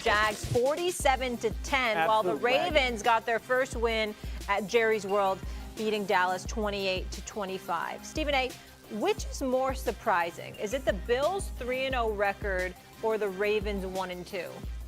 Jags 47-10, while the Ravens got their first win at Jerry's World, beating Dallas 28-25. Stephen A., which is more surprising? Is it the Bills' 3-0 record or the Ravens' 1-2?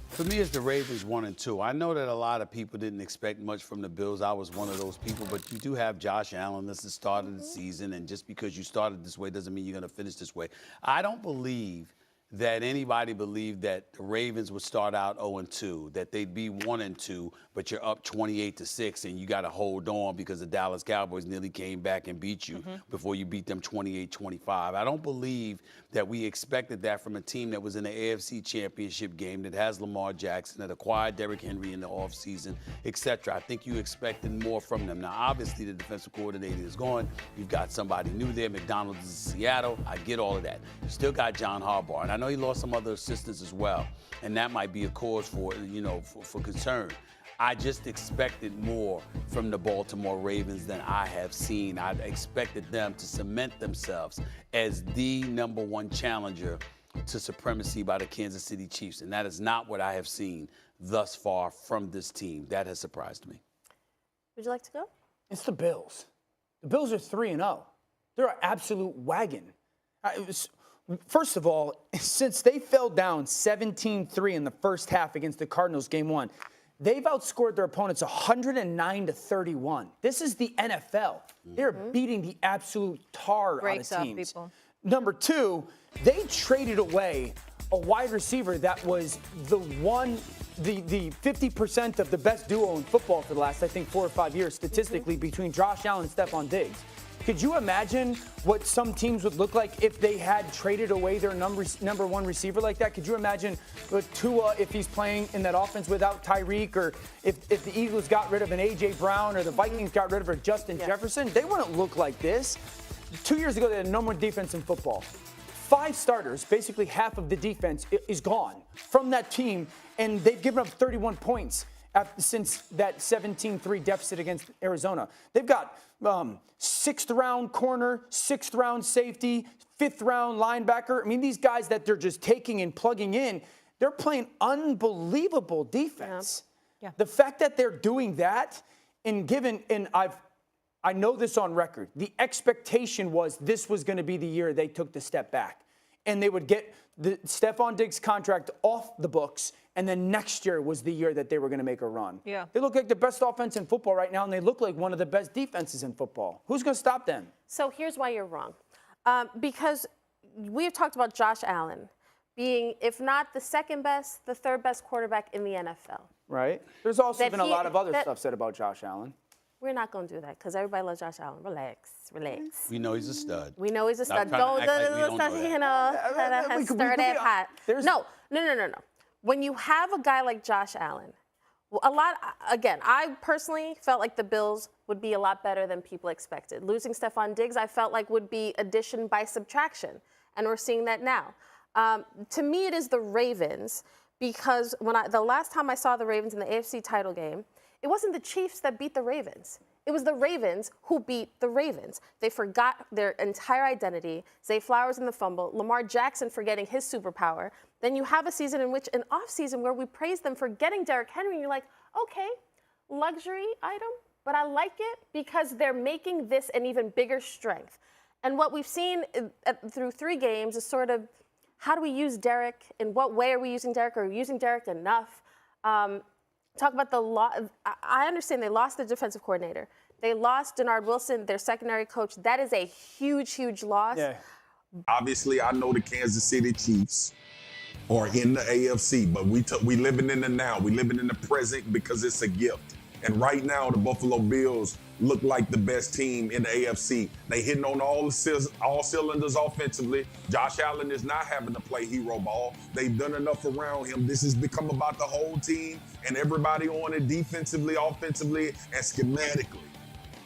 For me, it's the Ravens 1-2. I know that a lot of people didn't expect much from the Bills. I was one of those people, but you do have Josh Allen. This is the start of the season, and just because you started this way doesn't mean you're going to finish this way. I don't believe that anybody believed that the Ravens would start out 0-2, that they'd be 1-2, but you're up 28-6, and you got to hold on because the Dallas Cowboys nearly came back and beat you before you beat them 28-25. I don't believe that we expected that from a team that was in the AFC Championship game, that has Lamar Jackson, that acquired Derrick Henry in the offseason, etc. I think you expected more from them. Now, obviously, the defensive coordinator is gone. You've got somebody new there. McDonald's is in Seattle. I get all of that. You still got John Harbaugh, and I know he lost some other assistants as well, and that might be a cause for, for concern. I just expected more from the Baltimore Ravens than I have seen. I expected them to cement themselves as the number one challenger to supremacy by the Kansas City Chiefs, and that is not what I have seen thus far from this team. That has surprised me. Would you like to go? It's the Bills. The Bills are 3-0. They're an absolute wagon. First of all, since they fell down 17-3 in the first half against the Cardinals game one, they've outscored their opponents 109-31. This is the NFL. They're beating the absolute tar out of teams. People. Number two, they traded away a wide receiver that was the 50% of the best duo in football for the last, I think, 4 or 5 years statistically between Josh Allen and Stephon Diggs. Could you imagine what some teams would look like if they had traded away their number one receiver like that? Could you imagine Tua if he's playing in that offense without Tyreek, or if the Eagles got rid of an A.J. Brown or the Vikings got rid of a Justin Jefferson? They wouldn't look like this. 2 years ago, they had the number one defense in football. 5 starters, basically half of the defense, is gone from that team, and they've given up 31 points since that 17-3 deficit against Arizona. They've got 6th round corner, 6th round safety, 5th round linebacker. I mean, these guys that they're just taking and plugging in, they're playing unbelievable defense. Yeah. The fact that they're doing that, I know this on record, the expectation was this was going to be the year they took the step back, and they would get the Stephon Diggs contract off the books, and then next year was the year that they were going to make a run. Yeah. They look like the best offense in football right now, and they look like one of the best defenses in football. Who's going to stop them? So here's why you're wrong. Because we've talked about Josh Allen being, if not the second best, the third best quarterback in the NFL. Right. There's also been a lot of other stuff said about Josh Allen. We're not going to do that because everybody loves Josh Allen. Relax. We know he's a stud. We know he's a stud. Don't stir that pot. No. When you have a guy like Josh Allen, I personally felt like the Bills would be a lot better than people expected. Losing Stephon Diggs, I felt like would be addition by subtraction, and we're seeing that now. To me, it is the Ravens, because the last time I saw the Ravens in the AFC title game, it wasn't the Chiefs that beat the Ravens. It was the Ravens who beat the Ravens. They forgot their entire identity. Zay Flowers in the fumble, Lamar Jackson forgetting his superpower. Then you have a season in which, an offseason where we praise them for getting Derrick Henry, and you're like, okay, luxury item, but I like it because they're making this an even bigger strength. And what we've seen through 3 games is sort of, how do we use Derrick? In what way are we using Derrick? Are we using Derrick enough? Talk about the loss. I understand they lost their defensive coordinator. They lost Denard Wilson, their secondary coach. That is a huge, huge loss. Yeah. Obviously, I know the Kansas City Chiefs are in the AFC, but we living in the now. We living in the present because it's a gift. And right now, the Buffalo Bills look like the best team in the AFC. They hitting on all cylinders offensively. Josh Allen is not having to play hero ball. They've done enough around him. This has become about the whole team and everybody on it defensively, offensively, and schematically.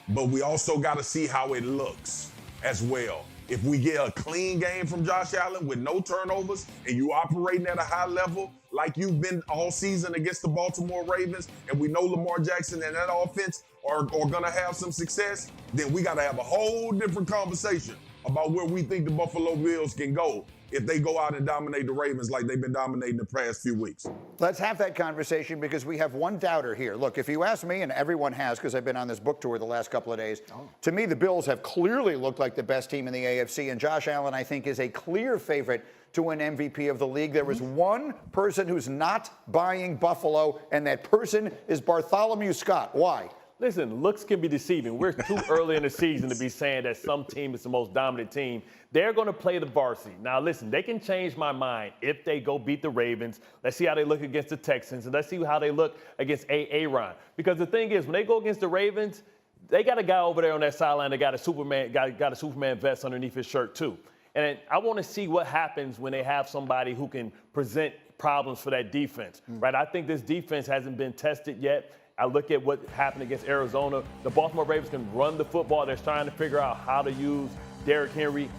But we also got to see how it looks as well. If we get a clean game from Josh Allen with no turnovers and you operating at a high level like you've been all season against the Baltimore Ravens, and we know Lamar Jackson and that offense are going to have some success, then we got to have a whole different conversation about where we think the Buffalo Bills can go if they go out and dominate the Ravens like they've been dominating the past few weeks. Let's have that conversation because we have one doubter here. Look, if you ask me, and everyone has because I've been on this book tour the last couple of days, to me the Bills have clearly looked like the best team in the AFC, and Josh Allen, I think, is a clear favorite to win MVP of the league. There is one person who's not buying Buffalo, and that person is Bartholomew Scott. Why? Listen, looks can be deceiving. We're too early in the season to be saying that some team is the most dominant team. They're going to play the varsity. Now, listen, they can change my mind if they go beat the Ravens. Let's see how they look against the Texans, and let's see how they look against Aaron. Because the thing is, when they go against the Ravens, they got a guy over there on that sideline that got a Superman vest underneath his shirt, too. And I want to see what happens when they have somebody who can present problems for that defense, right? I think this defense hasn't been tested yet. I look at what happened against Arizona. The Baltimore Ravens can run the football. They're trying to figure out how to use Derrick Henry.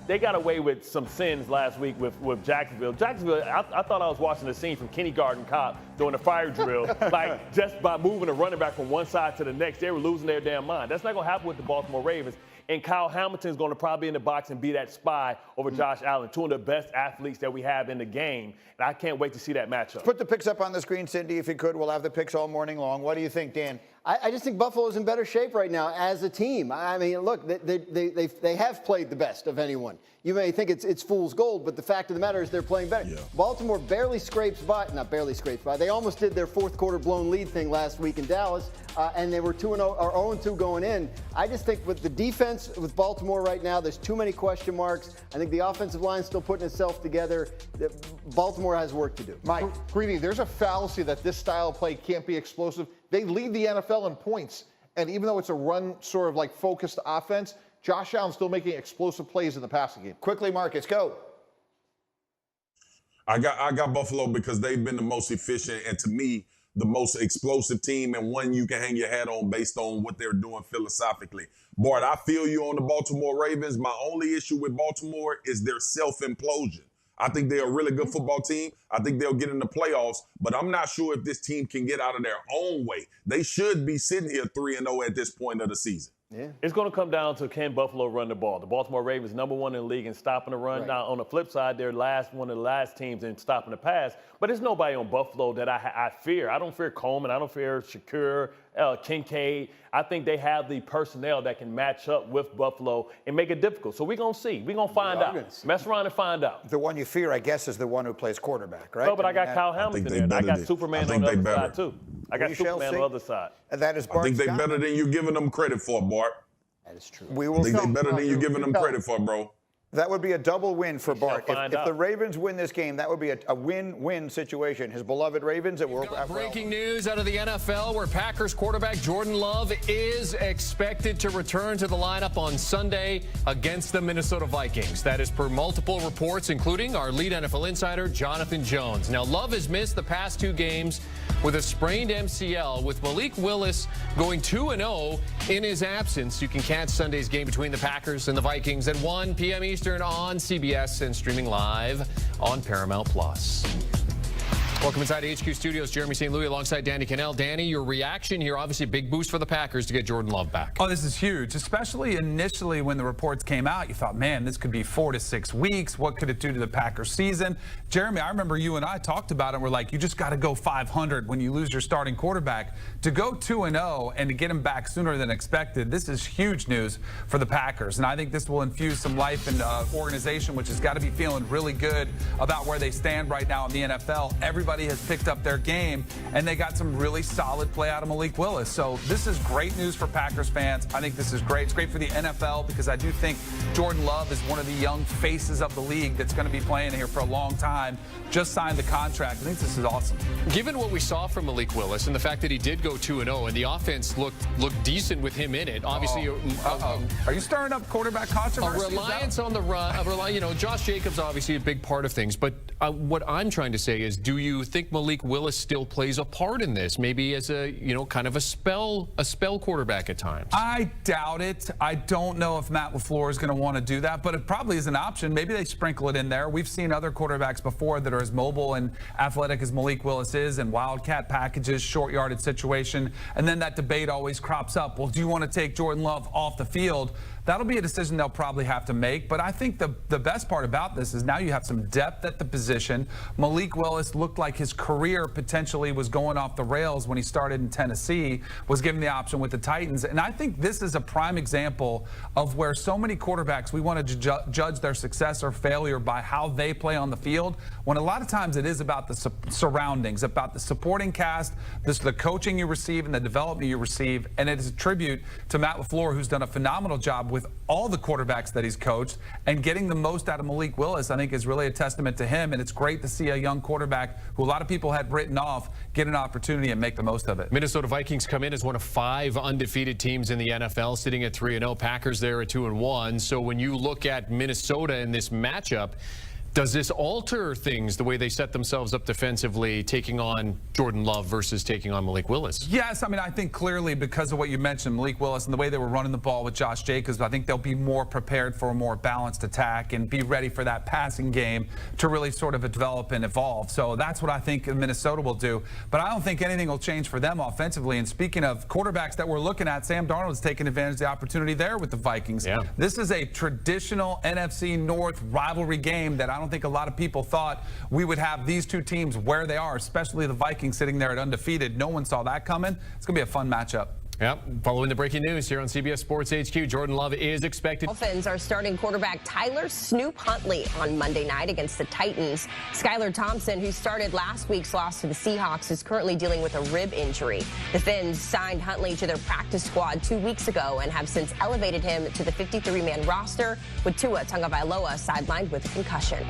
They got away with some sins last week with Jacksonville. Jacksonville, I thought I was watching a scene from Kindergarten Cop doing a fire drill. Like, just by moving a running back from one side to the next, they were losing their damn mind. That's not going to happen with the Baltimore Ravens. And Kyle Hamilton's going to probably be in the box and be that spy over Josh Allen, two of the best athletes that we have in the game. And I can't wait to see that matchup. Put the picks up on the screen, Cindy, if you could. We'll have the picks all morning long. What do you think, Dan? I just think Buffalo's in better shape right now as a team. I mean, look, they have played the best of anyone. You may think it's fool's gold, but the fact of the matter is they're playing better. Yeah. Baltimore barely scrapes by, not barely scrapes by. They almost did their fourth quarter blown lead thing last week in Dallas, and they were 2-0 or 0-2 going in. I just think with the defense with Baltimore right now, there's too many question marks. I think the offensive line's still putting itself together. Baltimore has work to do. Mike, Greedy, there's a fallacy that this style of play can't be explosive. They lead the NFL in points, and even though it's a run sort of like focused offense, Josh Allen's still making explosive plays in the passing game. Quickly, Marcus, go. I got Buffalo because they've been the most efficient and, to me, the most explosive team and one you can hang your hat on based on what they're doing philosophically. Bart, I feel you on the Baltimore Ravens. My only issue with Baltimore is their self-implosion. I think they're a really good football team. I think they'll get in the playoffs, but I'm not sure if this team can get out of their own way. They should be sitting here 3-0 at this point of the season. Yeah. It's going to come down to can Buffalo run the ball. The Baltimore Ravens number one in the league in stopping the run. Right. Now, on the flip side, they're one of the last teams in stopping the pass. But there's nobody on Buffalo that I fear. I don't fear Coleman. I don't fear Shakur, Kincaid. I think they have the personnel that can match up with Buffalo and make it difficult. So we're going to see. We're going to find out. Mess around and find out. The one you fear, I guess, is the one who plays quarterback, right? No, but I got Kyle Hamilton there. And I got Superman on the other side, too. I got Superman on the other side. And that is Bart I think they're better than you're giving them credit for, Bart. That is true. We will I think they're better than you're giving them credit for, bro. That would be a double win for Bart. If the Ravens win this game, that would be a win-win situation. His beloved Ravens. Breaking news out of the NFL where Packers quarterback Jordan Love is expected to return to the lineup on Sunday against the Minnesota Vikings. That is per multiple reports, including our lead NFL insider, Jonathan Jones. Now, Love has missed the past two games with a sprained MCL, with Malik Willis going 2-0 in his absence. You can catch Sunday's game between the Packers and the Vikings at 1 p.m. Eastern on CBS and streaming live on Paramount+. Welcome inside HQ Studios. Jeremy St. Louis alongside Danny Cannell. Danny, your reaction here, obviously a big boost for the Packers to get Jordan Love back. Oh, this is huge, especially initially when the reports came out. You thought, man, this could be 4 to 6 weeks. What could it do to the Packers season? Jeremy, I remember you and I talked about it. We're like, you just got to go 500 when you lose your starting quarterback. To go 2-0 and to get him back sooner than expected, this is huge news for the Packers. And I think this will infuse some life in the organization, which has got to be feeling really good about where they stand right now in the NFL. Everybody has picked up their game, and they got some really solid play out of Malik Willis. So this is great news for Packers fans. I think this is great. It's great for the NFL because I do think Jordan Love is one of the young faces of the league that's going to be playing here for a long time. Just signed the contract. I think this is awesome. Given what we saw from Malik Willis and the fact that he did go 2-0 and the offense looked decent with him in it, obviously. Are you stirring up quarterback controversy? A reliance on the run. Josh Jacobs obviously a big part of things, but what I'm trying to say is, do you think Malik Willis still plays a part in this? Maybe as a kind of a spell quarterback at times. I doubt it. I don't know if Matt LaFleur is going to want to do that, but it probably is an option. Maybe they sprinkle it in there. We've seen other quarterbacks before that are as mobile and athletic as Malik Willis is, and wildcat packages, short yarded situation, and then that debate always crops up. Well, do you want to take Jordan Love off the field? That'll be a decision they'll probably have to make. But I think the best part about this is now you have some depth at the position. Malik Willis looked like his career potentially was going off the rails when he started in Tennessee, was given the option with the Titans. And I think this is a prime example of where so many quarterbacks, we want to judge their success or failure by how they play on the field, when a lot of times it is about the surroundings, about the supporting cast, the coaching you receive and the development you receive. And it is a tribute to Matt LaFleur, who's done a phenomenal job with all the quarterbacks that he's coached, and getting the most out of Malik Willis, I think, is really a testament to him. And it's great to see a young quarterback who a lot of people had written off get an opportunity and make the most of it. Minnesota Vikings come in as one of 5 undefeated teams in the NFL, sitting at 3-0. Packers there at 2-1. So when you look at Minnesota in this matchup, does this alter things, the way they set themselves up defensively, taking on Jordan Love versus taking on Malik Willis? Yes, I mean, I think clearly because of what you mentioned, Malik Willis, and the way they were running the ball with Josh Jacobs, I think they'll be more prepared for a more balanced attack and be ready for that passing game to really sort of develop and evolve. So that's what I think Minnesota will do. But I don't think anything will change for them offensively. And speaking of quarterbacks that we're looking at, Sam Darnold's taking advantage of the opportunity there with the Vikings. Yeah. This is a traditional NFC North rivalry game that I don't think a lot of people thought we would have these two teams where they are, especially the Vikings sitting there at undefeated. No one saw that coming. It's going to be a fun matchup. Yep. Following the breaking news here on CBS Sports HQ, Jordan Love is expected. Dolphins are starting quarterback Tyler Snoop Huntley on Monday night against the Titans. Skylar Thompson, who started last week's loss to the Seahawks, is currently dealing with a rib injury. The Fins signed Huntley to their practice squad 2 weeks ago and have since elevated him to the 53-man roster, with Tua Tagovailoa sidelined with a concussion.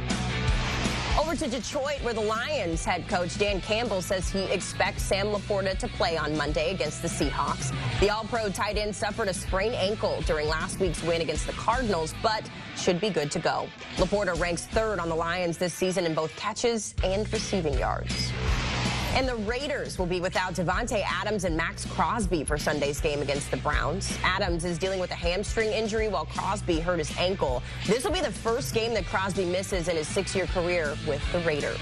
Over to Detroit, where the Lions head coach Dan Campbell says he expects Sam Laporta to play on Monday against the Seahawks. The All-Pro tight end suffered a sprained ankle during last week's win against the Cardinals, but should be good to go. Laporta ranks 3rd on the Lions this season in both catches and receiving yards. And the Raiders will be without Devontae Adams and Max Crosby for Sunday's game against the Browns. Adams is dealing with a hamstring injury while Crosby hurt his ankle. This will be the first game that Crosby misses in his 6-year career with the Raiders.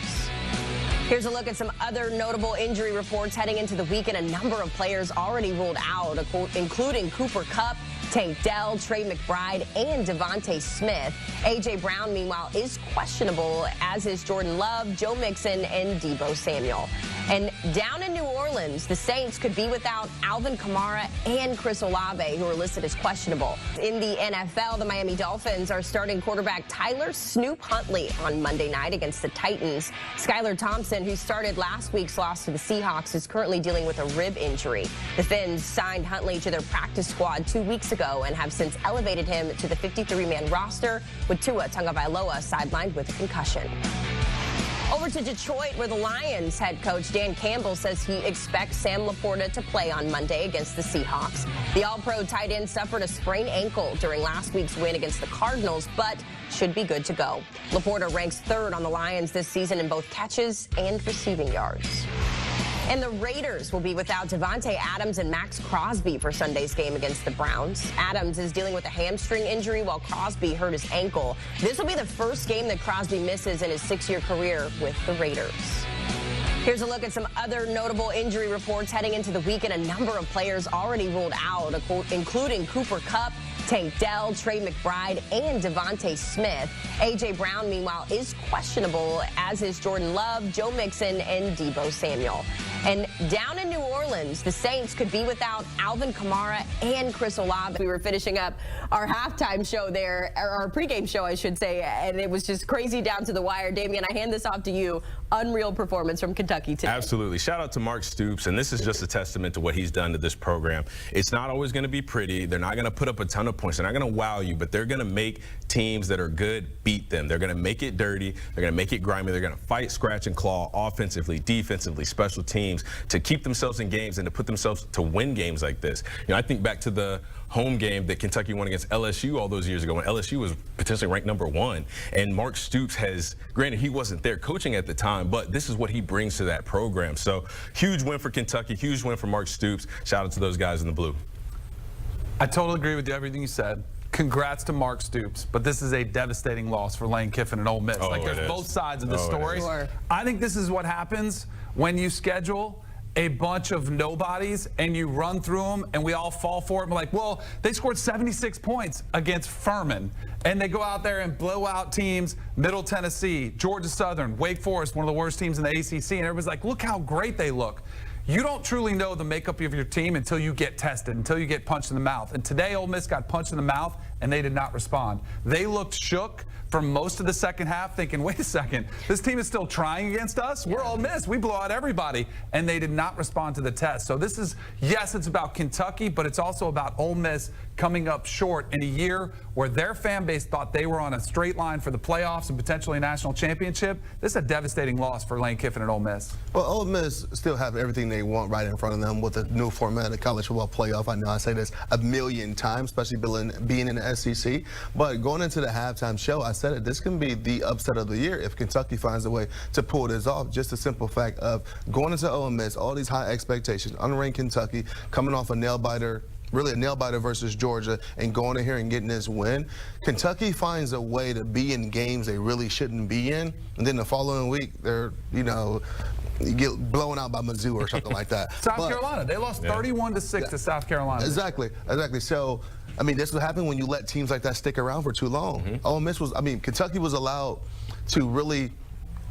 Here's a look at some other notable injury reports heading into the weekend. A number of players already ruled out, including Cooper Kupp, Tank Dell, Trey McBride, and Devontae Smith. A.J. Brown, meanwhile, is questionable, as is Jordan Love, Joe Mixon, and Deebo Samuel. And down in New Orleans, the Saints could be without Alvin Kamara and Chris Olave, who are listed as questionable. In the NFL, the Miami Dolphins are starting quarterback Tyler Snoop Huntley on Monday night against the Titans. Skylar Thompson, who started last week's loss to the Seahawks, is currently dealing with a rib injury. The Fins signed Huntley to their practice squad 2 weeks ago and have since elevated him to the 53-man roster, with Tua Tagovailoa sidelined with a concussion. Over to Detroit, where the Lions head coach Dan Campbell says he expects Sam Laporta to play on Monday against the Seahawks. The All-Pro tight end suffered a sprained ankle during last week's win against the Cardinals, but should be good to go. Laporta ranks 3rd on the Lions this season in both catches and receiving yards. And the Raiders will be without Devontae Adams and Max Crosby for Sunday's game against the Browns. Adams is dealing with a hamstring injury while Crosby hurt his ankle. This will be the first game that Crosby misses in his 6-year career with the Raiders. Here's a look at some other notable injury reports heading into the weekend. A number of players already ruled out, including Cooper Kupp, Tank Dell, Trey McBride, and Devontae Smith. A.J. Brown, meanwhile, is questionable, as is Jordan Love, Joe Mixon, and Deebo Samuel. And down in New Orleans, the Saints could be without Alvin Kamara and Chris Olave. We were finishing up our halftime show there, or our pregame show, I should say, and it was just crazy down to the wire. Damian, I hand this off to you. Unreal performance from Kentucky today. Absolutely. Shout out to Mark Stoops, and this is just a testament to what he's done to this program. It's not always going to be pretty. They're not going to put up a ton of points. They're not going to wow you, but they're going to make teams that are good beat them. They're going to make it dirty. They're going to make it grimy. They're going to fight, scratch, and claw offensively, defensively, special teams to keep themselves in games and to put themselves to win games like this. You know, I think back to the home game that Kentucky won against LSU all those years ago when LSU was potentially ranked #1. And Mark Stoops has, granted, he wasn't there coaching at the time, but this is what he brings to that program. So huge win for Kentucky, huge win for Mark Stoops. Shout out to those guys in the blue. I totally agree with everything you said. Congrats to Mark Stoops, but this is a devastating loss for Lane Kiffin and Ole Miss. Like, there's both sides of the story. I think this is what happens when you schedule a bunch of nobodies and you run through them and we all fall for it. And we're like, well, they scored 76 points against Furman. And they go out there and blow out teams, Middle Tennessee, Georgia Southern, Wake Forest, one of the worst teams in the ACC. And everybody's like, look how great they look. You don't truly know the makeup of your team until you get tested, until you get punched in the mouth. And today, Ole Miss got punched in the mouth, and they did not respond. They looked shook for most of the second half, thinking, wait a second, this team is still trying against us? We're Ole Miss. We blow out everybody. And they did not respond to the test. So this is, yes, it's about Kentucky, but it's also about Ole Miss coming up short in a year where their fan base thought they were on a straight line for the playoffs and potentially a national championship. This is a devastating loss for Lane Kiffin and Ole Miss. Well, Ole Miss still have everything they want right in front of them with the new format of college football playoff. I know I say this a million times, especially being in the SEC. But going into the halftime show, I said it, this can be the upset of the year if Kentucky finds a way to pull this off. Just the simple fact of going into Ole Miss, all these high expectations, unranked Kentucky, coming off a nail-biter, really a nail-biter versus Georgia, and going in here and getting this win. Kentucky finds a way to be in games they really shouldn't be in, and then the following week, they're, you get blown out by Mizzou or something like that. South Carolina, they lost 31-6 to South Carolina. Exactly. So, I mean, this will happen when you let teams like that stick around for too long. Ole Miss Kentucky was allowed to really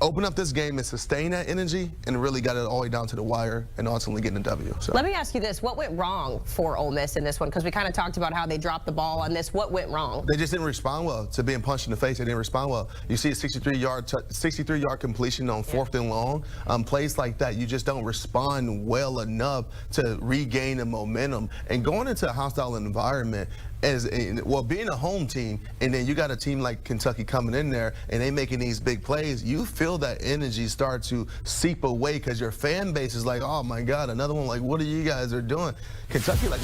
open up this game and sustain that energy, and really got it all the way down to the wire and ultimately getting a W. So. Let me ask you this. What went wrong for Ole Miss in this one? Because we kind of talked about how they dropped the ball on this. What went wrong? They just didn't respond well to being punched in the face. They didn't respond well. You see a 63-yard completion on 4th and long. Plays like that, you just don't respond well enough to regain the momentum. And going into a hostile environment, being a home team, and then you got a team like Kentucky coming in there and they making these big plays, you feel that energy start to seep away because your fan base is like, oh my God, another one, like, what are you guys are doing? Kentucky, like,